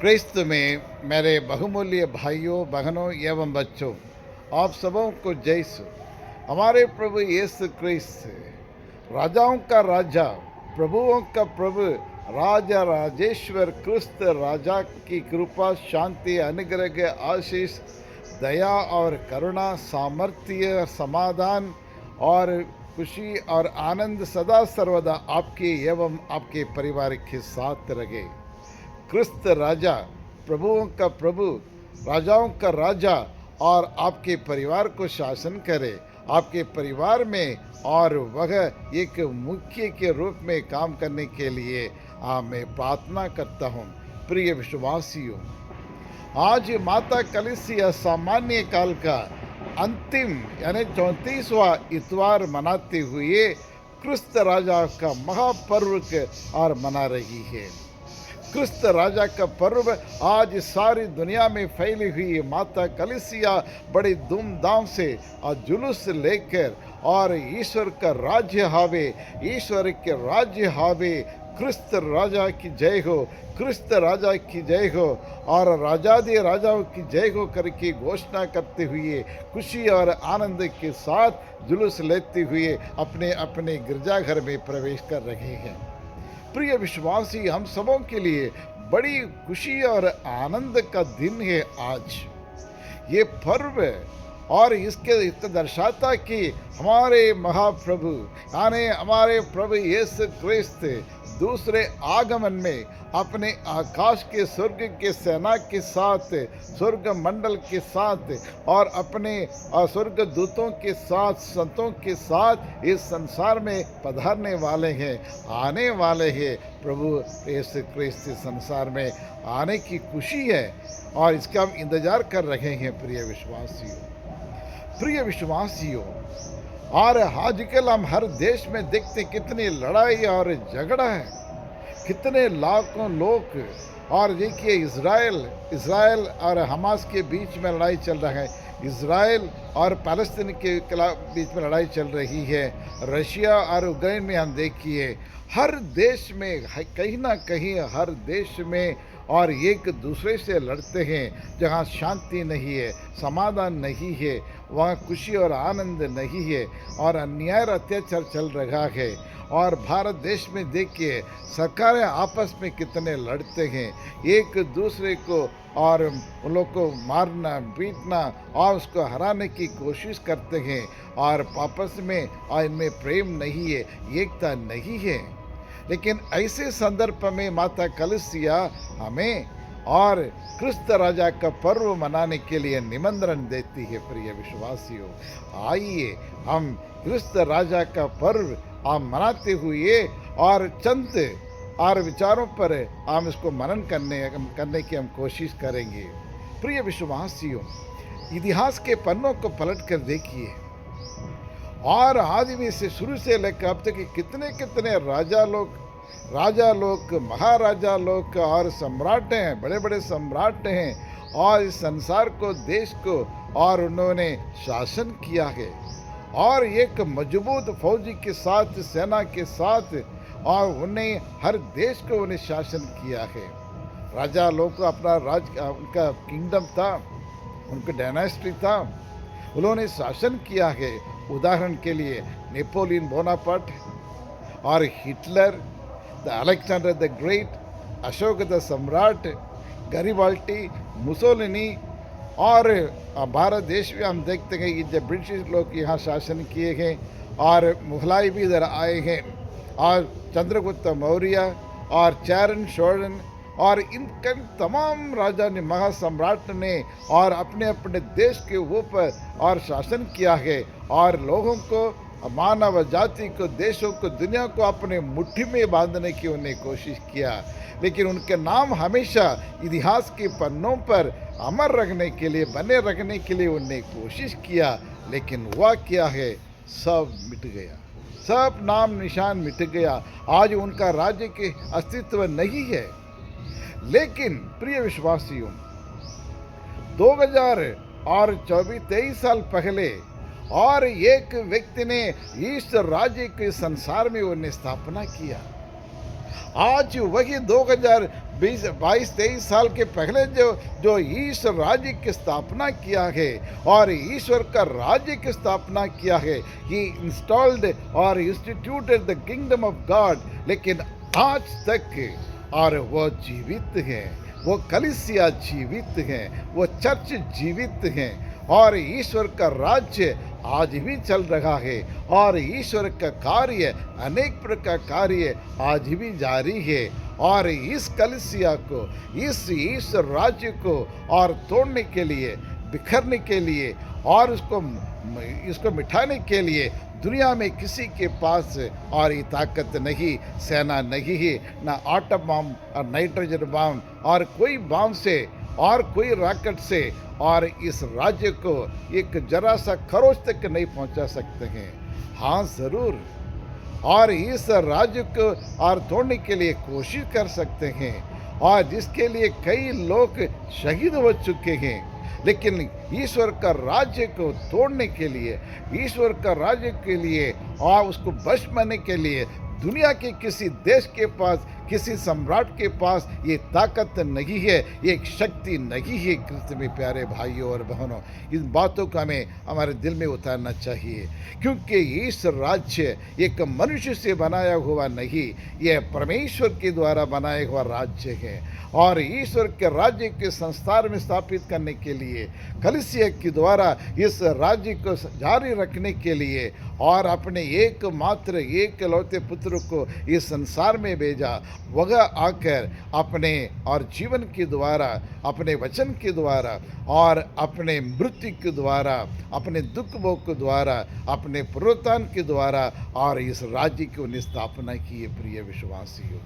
क्रिस्त में मेरे बहुमूल्य भाइयों बहनों एवं बच्चों, आप सबों को जय सु। हमारे प्रभु यीशु क्रिस्त राजाओं का राजा, प्रभुओं का प्रभु, राजा राजेश्वर क्रिस्त राजा की कृपा, शांति, अनुग्रह के आशीष, दया और करुणा, सामर्थ्य, समाधान और खुशी और आनंद सदा सर्वदा आपके एवं आपके परिवार के साथ रहे। क्रिस्त राजा, प्रभुओं का प्रभु, राजाओं का राजा और आपके परिवार को शासन करे, आपके परिवार में, और वह एक मुख्य के रूप में काम करने के लिए मैं प्रार्थना करता हूँ। प्रिय विश्वासियों, आज माता कलीसिया सामान्य काल का अंतिम यानी 34वां इतवार मनाते हुए क्रिस्त राजा का महापर्व और मना रही है। क्रिस्त राजा का पर्व आज सारी दुनिया में फैली हुई माता कलीसिया बड़ी धूमधाम से और जुलूस लेकर, और ईश्वर का राज्य हावे, ईश्वर के राज्य हावे, क्रिस्त राजा की जय हो, क्रिस्त राजा की जय हो, और राजादि राजाओं की जय हो करके घोषणा करते हुए खुशी और आनंद के साथ जुलूस लेते हुए अपने अपने गिरजाघर में प्रवेश कर रहे हैं। प्रिय विश्वासी, हम सबों के लिए बड़ी खुशी और आनंद का दिन है आज ये पर्व, और इसके दर्शाता कि हमारे महाप्रभु यानी हमारे प्रभु यीशु क्रिस्त दूसरे आगमन में अपने आकाश के स्वर्ग के सेना के साथ, स्वर्ग मंडल के साथ और अपने स्वर्ग दूतों के साथ, संतों के साथ इस संसार में पधारने वाले हैं, आने वाले हैं। प्रभु यीशु क्रिस्त संसार में आने की खुशी है और इसका हम इंतजार कर रहे हैं। प्रिय विश्वासियों, और आजकल हम हर देश में देखते कितनी लड़ाई और झगड़ा है, कितने लाखों लोग, और देखिए इज़राइल और हमास के बीच में लड़ाई चल रहा है, इज़राइल और पैलेस्तीन के बीच में लड़ाई चल रही है, रशिया और यूक्रेन में हम देखिए हर देश में कहीं ना कहीं हर देश में और एक दूसरे से लड़ते हैं। जहाँ शांति नहीं है, समाधान नहीं है, वहाँ खुशी और आनंद नहीं है और अन्याय और अत्याचार चल रहा है। और भारत देश में देखिए सरकारें आपस में कितने लड़ते हैं, एक दूसरे को और उन लोग को मारना पीटना और उसको हराने की कोशिश करते हैं, और आपस में और इनमें प्रेम नहीं है, एकता नहीं है। लेकिन ऐसे संदर्भ में माता कलीसिया हमें और क्रिस्त राजा का पर्व मनाने के लिए निमंत्रण देती है। प्रिय विश्वासियों, आइए हम क्रिस्त राजा का पर्व हम मनाते हुए और चंद और विचारों पर हम इसको मनन करने की हम कोशिश करेंगे। प्रिय विश्वासियों, इतिहास के पन्नों को पलट कर देखिए, और आदमी से शुरू से लेकर अब तक कितने कितने राजा लोग, महाराजा लोग और सम्राट हैं, बड़े बड़े सम्राट हैं, और इस संसार को, देश को, और उन्होंने शासन किया है, और एक मजबूत फौजी के साथ, सेना के साथ, और उन्हें हर देश को उन्हें शासन किया है। राजा लोग को अपना उनका किंगडम था, उनका डायनेस्टी था, उन्होंने शासन किया है। उदाहरण के लिए नेपोलियन बोनापार्ट और Hitler, the Alexander the great, Ashok the सम्राट, गरीबाल्टी, मुसोलिनी, और भारत देश में हम देखते हैं कि जब ब्रिटिश लोग यहाँ शासन किए हैं, और मुगलाई भी इधर आए हैं, और चंद्रगुप्त मौर्य और चैरन शोरन, और इन तमाम राजा ने, महासम्राट ने, और अपने अपने देश के ऊपर और शासन किया है, और लोगों को, मानव जाति को, देशों को, दुनिया को अपने मुट्ठी में बांधने की उन्हें कोशिश किया। लेकिन उनके नाम हमेशा इतिहास के पन्नों पर अमर रखने के लिए, बने रखने के लिए उन्हें कोशिश किया। लेकिन हुआ क्या है, सब मिट गया, सब नाम निशान मिट गया। आज उनका राज्य के अस्तित्व नहीं है। लेकिन प्रिय विश्वासियों, 2023 साल पहले और एक व्यक्ति ने इस राज्य के संसार में उन्हें स्थापना किया। आज वही 22-23 साल के पहले जो जो ईश्वर राज्य की स्थापना किया है और ईश्वर का राज्य की स्थापना किया है, ही इंस्टॉल्ड और instituted the kingdom of God, लेकिन आज तक और वो जीवित हैं, वो कलीसिया जीवित हैं, वो चर्च जीवित हैं और ईश्वर का राज्य आज भी चल रहा है और ईश्वर का कार्य, अनेक प्रकार कार्य आज भी जारी है। और इस कलीसिया को, इस ईश्वर राज्य को और तोड़ने के लिए, बिखरने के लिए और इसको मिटाने के लिए दुनिया में किसी के पास और ये ताकत नहीं, सेना नहीं है, ना आटम बम और नाइट्रोजन बम और कोई बम से और कोई रॉकेट से और इस राज्य को एक जरा सा खरोच तक नहीं पहुंचा सकते हैं। हाँ ज़रूर, और इस राज्य को और तोड़ने के लिए कोशिश कर सकते हैं और जिसके लिए कई लोग शहीद हो चुके हैं, लेकिन ईश्वर का राज्य को तोड़ने के लिए, ईश्वर का राज्य के लिए और उसको वश करने के लिए दुनिया के किसी देश के पास, किसी सम्राट के पास ये ताकत नहीं है, ये शक्ति नहीं है। कृष्ण में प्यारे भाइयों और बहनों, इन बातों को हमें हमारे दिल में उतारना चाहिए, क्योंकि इस राज्य एक मनुष्य से बनाया हुआ नहीं, यह परमेश्वर के द्वारा बनाया हुआ राज्य है। और ईश्वर के राज्य के संस्थान में स्थापित करने के लिए कलीसिया के द्वारा इस राज्य को जारी रखने के लिए और अपने एकमात्र एकलौते पुत्र को इस संसार में भेजा, वह आकर अपने और जीवन के द्वारा, अपने वचन के द्वारा और अपने मृत्यु के द्वारा, अपने दुख भोग के द्वारा, अपने पुनरुत्थान के द्वारा और इस राज्य की स्थापना की है। प्रिय विश्वासियों,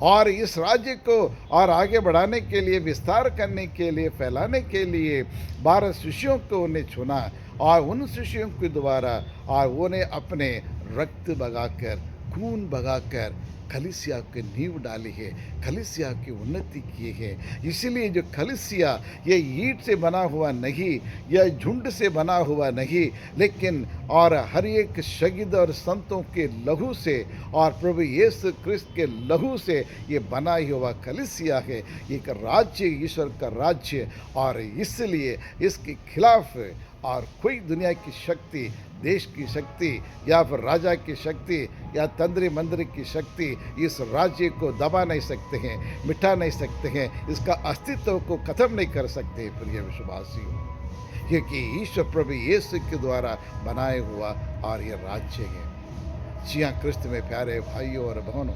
और इस राज्य को और आगे बढ़ाने के लिए, विस्तार करने के लिए, फैलाने के लिए 12 शिष्यों को उन्हें चुना और उन शिष्यों के द्वारा और उन्हें अपने रक्त बगाकर, खून बगाकर कलीसिया के नींव डाली है, कलीसिया की उन्नति की है। इसीलिए जो कलीसिया ये ईंट से बना हुआ नहीं, यह झुंड से बना हुआ नहीं, लेकिन और हर एक शहीद और संतों के लहू से और प्रभु यीशु क्रिस्त के लहू से ये बना हुआ कलीसिया है, एक राज्य, ईश्वर का राज्य। और इसलिए इसके खिलाफ और कोई दुनिया की शक्ति, देश की शक्ति या फिर राजा की शक्ति या तंत्री मंत्री की शक्ति इस राज्य को दबा नहीं सकते हैं, मिटा नहीं सकते हैं, इसका अस्तित्व को खत्म नहीं कर सकते। प्रिय विश्वासियों, क्योंकि ईश्वर प्रभु यीशु के द्वारा बनाए हुआ और ये राज्य है। जी हाँ, क्रिस्त में प्यारे भाइयों और बहनों,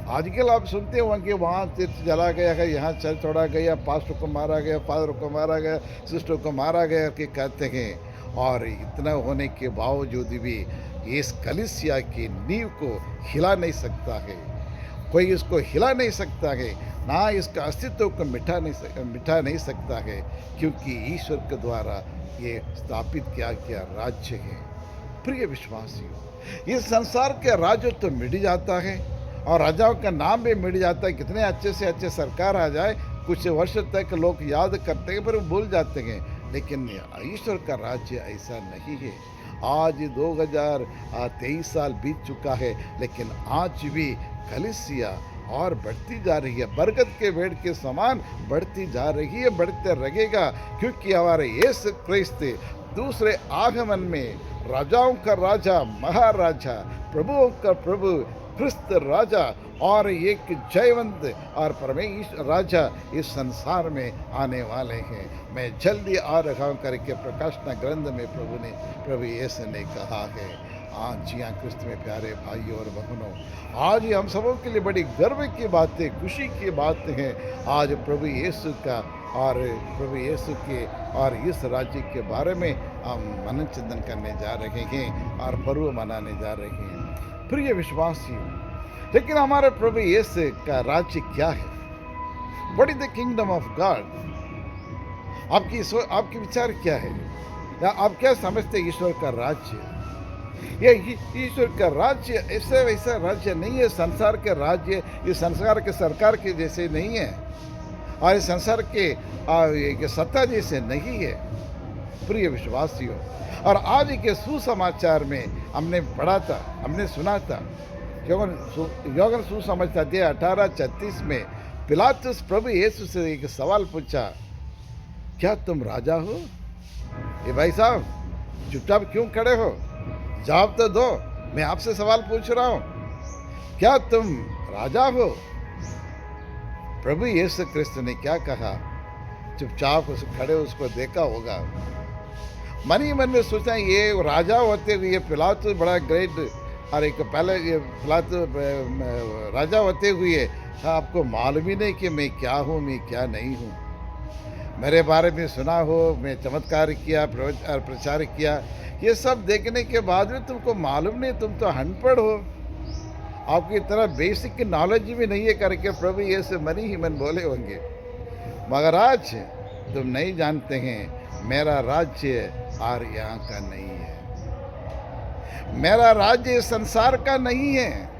आजकल आप सुनते होंगे वहाँ तीर्थ जला गया है, यहाँ चर्च तोड़ा गया, पास्टर को मारा गया, फादर को मारा गया, सिस्टर को मारा गया कि कहते हैं। और इतना होने के बावजूद भी इस कलीसिया की नींव को हिला नहीं सकता है, कोई इसको हिला नहीं सकता है, ना इसका अस्तित्व को मिटा नहीं सकता है, क्योंकि ईश्वर के द्वारा ये स्थापित किया गया राज्य है। प्रिय विश्वासियों, इस संसार के राज्य तो मिट जाता है और राजाओं का नाम भी मिट जाता है। कितने अच्छे से अच्छे सरकार आ जाए, कुछ वर्ष तक लोग याद करते हैं पर भूल जाते हैं, लेकिन ईश्वर का राज्य ऐसा नहीं है। आज 2023 साल बीत चुका है, लेकिन आज भी कलीसिया और बढ़ती जा रही है, बरगद के पेड़ के समान बढ़ती जा रही है, बढ़ते रहेगा, क्योंकि हमारे यीशु क्रिस्त दूसरे आगमन में राजाओं का राजा, महाराजा, प्रभुओं का प्रभु, क्रिस्त राजा और एक जयवंत और परमेश्वर राजा इस संसार में आने वाले हैं। मैं जल्दी आ रहा हूँ करके प्रकाशना ग्रंथ में प्रभु यीशु ने कहा है। आज जी हाँ, क्रिस्त में प्यारे भाइयों और बहनों, आज ही हम सबों के लिए बड़ी गर्व की बातें, खुशी की बातें हैं। आज प्रभु यीशु का और प्रभु यीशु के और इस राज्य के बारे में हम मनन चिंतन करने जा रहे हैं और पर्व मनाने जा रहे हैं। प्रिय विश्वासियों, लेकिन हमारे प्रभु यीशु का राज्य क्या है? What is the kingdom of God? आपकी विचार क्या है, या आप क्या समझते हैं ईश्वर का राज्य? ये ईश्वर का राज्य ऐसा वैसा राज्य नहीं है। संसार के राज्य इस संसार के सरकार के जैसे नहीं है और इस संसार के सत्ता जैसे नहीं है। प्रिय विश्वासियों, और आज के सुसमाचार में हमने पढ़ा था, हमने सुना था, योगन सुसमाचार 18:36 में पिलातुस प्रभु यीशु से एक सवाल पूछा, क्या तुम राजा हो? ये भाई साहब, चुपचाप क्यों खड़े हो? जवाब तो दो, मैं आपसे सवाल पूछ रहा हूं, क्या तुम राजा हो? प्रभु यीशु क्रिस्त ने क्या कहा? चुपचाप उस खड़े उसको देखा होगा, मन ही मन में सोचा ये राजा होते हुए ये पिलातुस बड़ा ग्रेट, और एक पहले ये पिलातुस राजा होते हुए आपको मालूम ही नहीं कि मैं क्या हूँ, मैं क्या नहीं हूँ। मेरे बारे में सुना हो, मैं चमत्कार किया, प्रचार किया, ये सब देखने के बाद भी तुमको मालूम नहीं, तुम तो अनपढ़ हो, आपकी इतना बेसिक नॉलेज भी नहीं है करके प्रभु यीशु मन ही मन बोले होंगे, मगर आज तुम नहीं जानते हैं मेरा राज्य और यहाँ का नहीं है, मेरा राज्य संसार का नहीं है,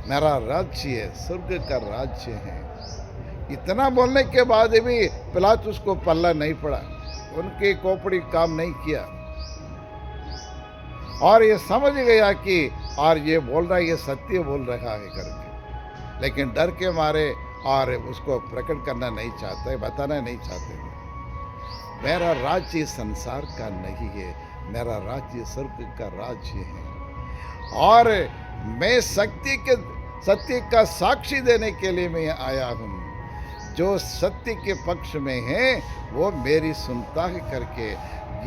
मेरा राज्य स्वर्ग का राज्य है। इतना बोलने के बाद भी पिलातुस को पल्ला नहीं पड़ा, उनके खोपड़ी काम नहीं किया, और ये समझ गया कि और ये बोल रहा है, ये सत्य बोल रहा है करके, लेकिन डर के मारे और उसको प्रकट करना नहीं चाहते, बताना नहीं चाहते। मेरा राज्य संसार का नहीं है, मेरा राज्य स्वर्ग का राज्य है, और मैं सत्य का साक्षी देने के लिए मैं आया हूँ। जो सत्य के पक्ष में है वो मेरी सुनता है करके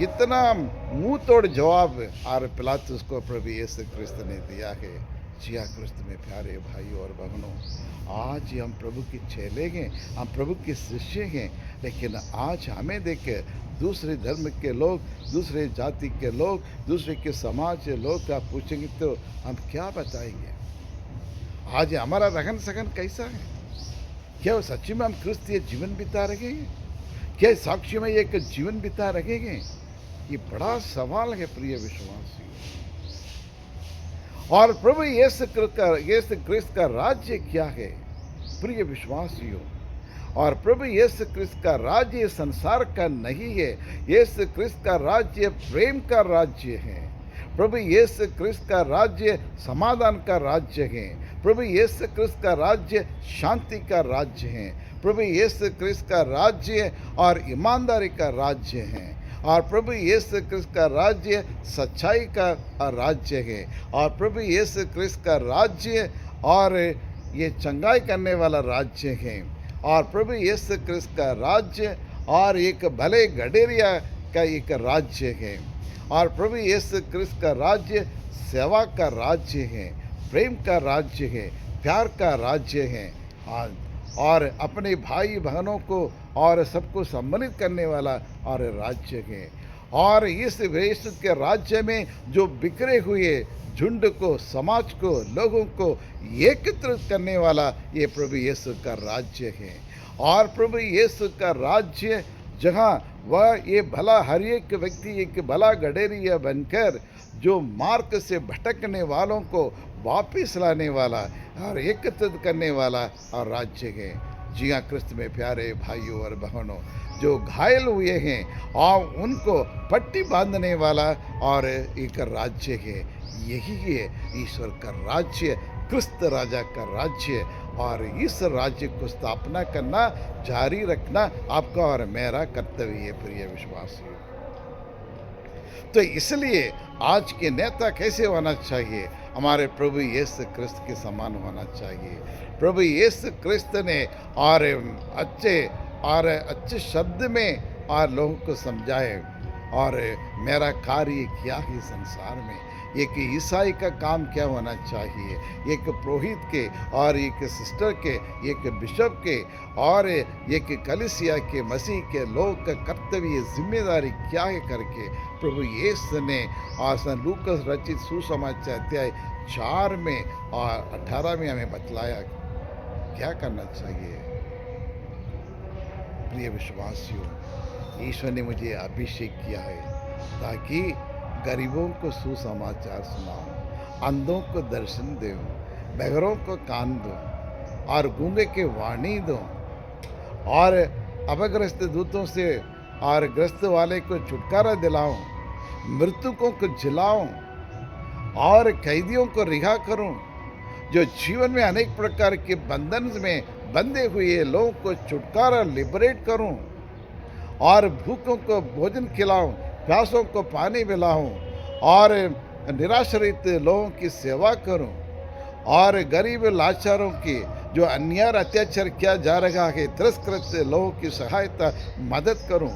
इतना मुंह तोड़ जवाब और पिलातुस को प्रभु यीशु क्रिस्त ने दिया है। जिया क्रिस्त में प्यारे भाइयों और बहनों, आज हम प्रभु के चेले हैं, हम प्रभु के शिष्य हैं, लेकिन आज हमें देख दूसरे धर्म के लोग, दूसरे जाति के लोग, दूसरे के समाज के लोग आप पूछेंगे तो हम क्या बताएंगे? आज हमारा रहन सहन कैसा है? क्या सच्ची में हम क्रिस्तीय जीवन बिता रहे हैं? क्या साक्षी में एक जीवन बिता रहे हैं? ये बड़ा सवाल है प्रिय विश्वासियों। और प्रभु यीशु क्रिस्त का राज्य क्या है प्रिय विश्वासियों? और प्रभु यीशु क्रिस्त का राज्य संसार का नहीं है, यीशु क्रिस्त का राज्य प्रेम का राज्य है। प्रभु यीशु क्रिस्त का राज्य समाधान का राज्य है। प्रभु यीशु क्रिस्त का राज्य शांति का राज्य है। प्रभु यीशु क्रिस्त का राज्य और ईमानदारी का राज्य है। और प्रभु यीशु क्रिस्त का राज्य सच्चाई का राज्य है। और प्रभु यीशु क्रिस्त का राज्य और ये चंगाई करने वाला राज्य है। और प्रभु यीशु क्रिस्त का राज्य और एक भले गडेरिया का एक राज्य है। और प्रभु यीशु क्रिस्त का राज्य सेवा का राज्य है, प्रेम का राज्य है, प्यार का राज्य है, और अपने भाई बहनों को और सबको सम्मानित करने वाला और राज्य है। और इस यीशु के राज्य में जो बिखरे हुए झुंड को, समाज को, लोगों को एकत्रित करने वाला ये प्रभु यीशु का राज्य है। और प्रभु यीशु का राज्य जहाँ वह ये भला हर एक व्यक्ति एक भला गडेरिया बनकर जो मार्ग से भटकने वालों को वापस लाने वाला और एकत्रित करने वाला और राज्य है। जी हाँ क्रिस्त में प्यारे भाइयों और बहनों, जो घायल हुए हैं और उनको पट्टी बांधने वाला और एक राज्य है। यही है ईश्वर का राज्य, क्रिस्त राजा का राज्य। और इस राज्य को स्थापना करना, जारी रखना आपका और मेरा कर्तव्य है प्रिय विश्वासियों। तो इसलिए आज के नेता कैसे होना चाहिए? हमारे प्रभु यीशु क्रिस्त के समान होना चाहिए। प्रभु यीशु क्रिस्त ने और अच्छे शब्द में और लोगों को समझाए और मेरा कार्य क्या है संसार में, एक ईसाई का काम क्या होना चाहिए, एक पुरोहित के और एक सिस्टर के, एक बिशप के और एक कलीसिया के, मसीह के लोग का कर्तव्य जिम्मेदारी क्या है करके प्रभु यीशु ने और सन लूकस रचित सुसमाचार अध्याय 4 में और 18 में हमें बतलाया क्या करना चाहिए। प्रिय विश्वासियों, ईश्वर ने मुझे अभिषेक किया है ताकि गरीबों को सुसमाचार सुनाऊं, अंधों को दर्शन दूं, बहरों को कान दूं और गूंगे के वाणी दूं, और अभग्रस्त दूतों से और ग्रस्त वाले को छुटकारा दिलाऊं, मृतकों को जिलाऊं और कैदियों को रिहा करूं, जो जीवन में अनेक प्रकार के बंधन में बंधे हुए लोगों को छुटकारा लिबरेट करूं और भूखों को भोजन खिलाऊं, प्यासों को पानी पिलाऊं और निराश्रित लोगों की सेवा करूं और गरीब लाचारों की जो अन्याय और अत्याचार किया जा रहा है, तिरस्कृत लोगों की सहायता मदद करूं।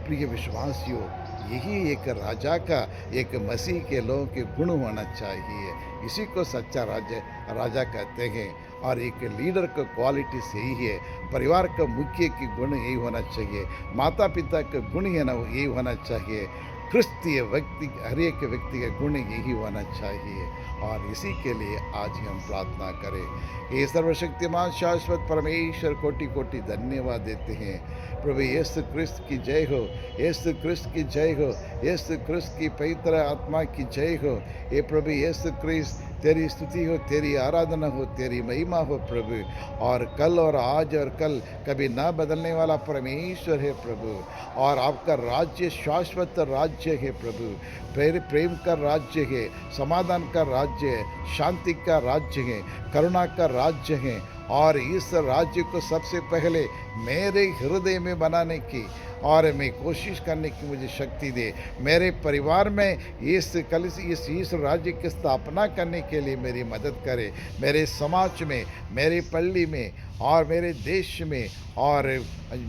प्रिय विश्वासियों, यही एक राजा का, एक मसीह के लोगों के गुण होना चाहिए। इसी को सच्चा राजा कहते हैं। और एक लीडर का क्वालिटी यही है, परिवार का मुख्य की गुण यही होना चाहिए, माता पिता का गुण है ना यही होना चाहिए, क्रिस्तीय व्यक्ति, हर एक व्यक्ति का गुण यही होना चाहिए। और इसी के लिए आज हम प्रार्थना करें। ये सर्वशक्तिमान शाश्वत परमेश्वर कोटि कोटि धन्यवाद देते हैं। प्रभु यीशु क्रिस्त की जय हो, यीशु क्रिस्त की जय हो, यीशु क्रिस्त की पवित्र आत्मा की जय हो। ये प्रभु यीशु क्रिस्त, तेरी स्तुति हो, तेरी आराधना हो, तेरी महिमा हो प्रभु। और कल और आज और कल कभी ना बदलने वाला परमेश्वर है प्रभु। और आपका राज्य शाश्वत राज्य है प्रभु, प्रेम का राज्य है, समाधान का राज्य है, शांति का राज्य है, करुणा का राज्य है। और इस राज्य को सबसे पहले मेरे हृदय में बनाने की और मैं कोशिश करने की मुझे शक्ति दे। मेरे परिवार में इस राज्य की स्थापना करने के लिए मेरी मदद करे। मेरे समाज में, मेरे पल्ली में और मेरे देश में और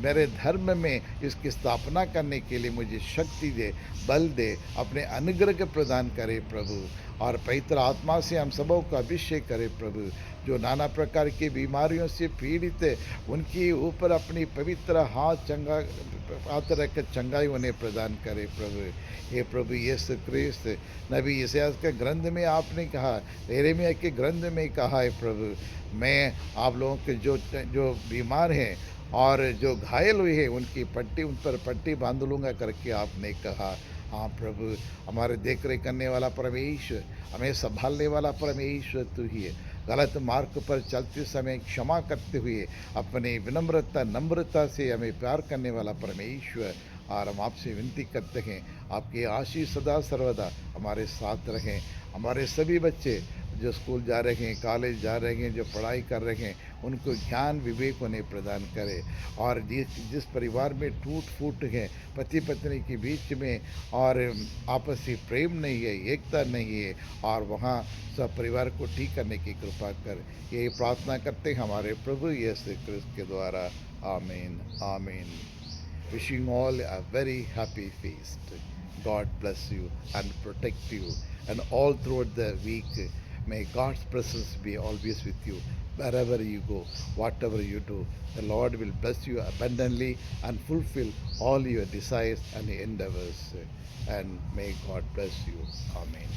मेरे धर्म में इसकी स्थापना करने के लिए मुझे शक्ति दे, बल दे, अपने अनुग्रह प्रदान करे प्रभु। और पवित्र आत्मा से हम सबों का अभिषेक करे प्रभु। जो नाना प्रकार की बीमारियों से पीड़ित है, उनके ऊपर अपनी पवित्र हाथ रख चंगाई उन्हें प्रदान करे प्रभु। ये प्रभु यीशु क्रिस्त, नबी यशायाह के ग्रंथ में आपने कहा, यिर्मयाह के ग्रंथ में कहा है प्रभु, मैं आप लोगों के जो बीमार हैं और जो घायल हुए हैं उन पर पट्टी बांध लूँगा करके आपने कहा। हाँ प्रभु, हमारे देख रेख करने वाला परमेश्वर, हमें संभालने वाला परमेश्वर तू ही है। गलत मार्ग पर चलते समय क्षमा करते हुए अपनी नम्रता से हमें प्यार करने वाला परमेश्वर। और हम आपसे विनती करते हैं, आपकी आशीष सदा सर्वदा हमारे साथ रहें। हमारे सभी बच्चे जो स्कूल जा रहे हैं, कॉलेज जा रहे हैं, जो पढ़ाई कर रहे हैं, उनको ज्ञान विवेक उन्हें प्रदान करे। और जिस परिवार में टूट फूट है, पति पत्नी के बीच में और आपसी प्रेम नहीं है, एकता नहीं है, और वहाँ सब परिवार को ठीक करने की कृपा कर, यही प्रार्थना करते हैं हमारे प्रभु यीशु क्रिस्त के द्वारा। आमीन आमीन। Wishing all a very happy feast. God bless you and protect you, and all throughout the week may God's presence be always with you. Wherever you go, whatever you do, the Lord will bless you abundantly and fulfill all your desires and endeavors. And may God bless you. Amen.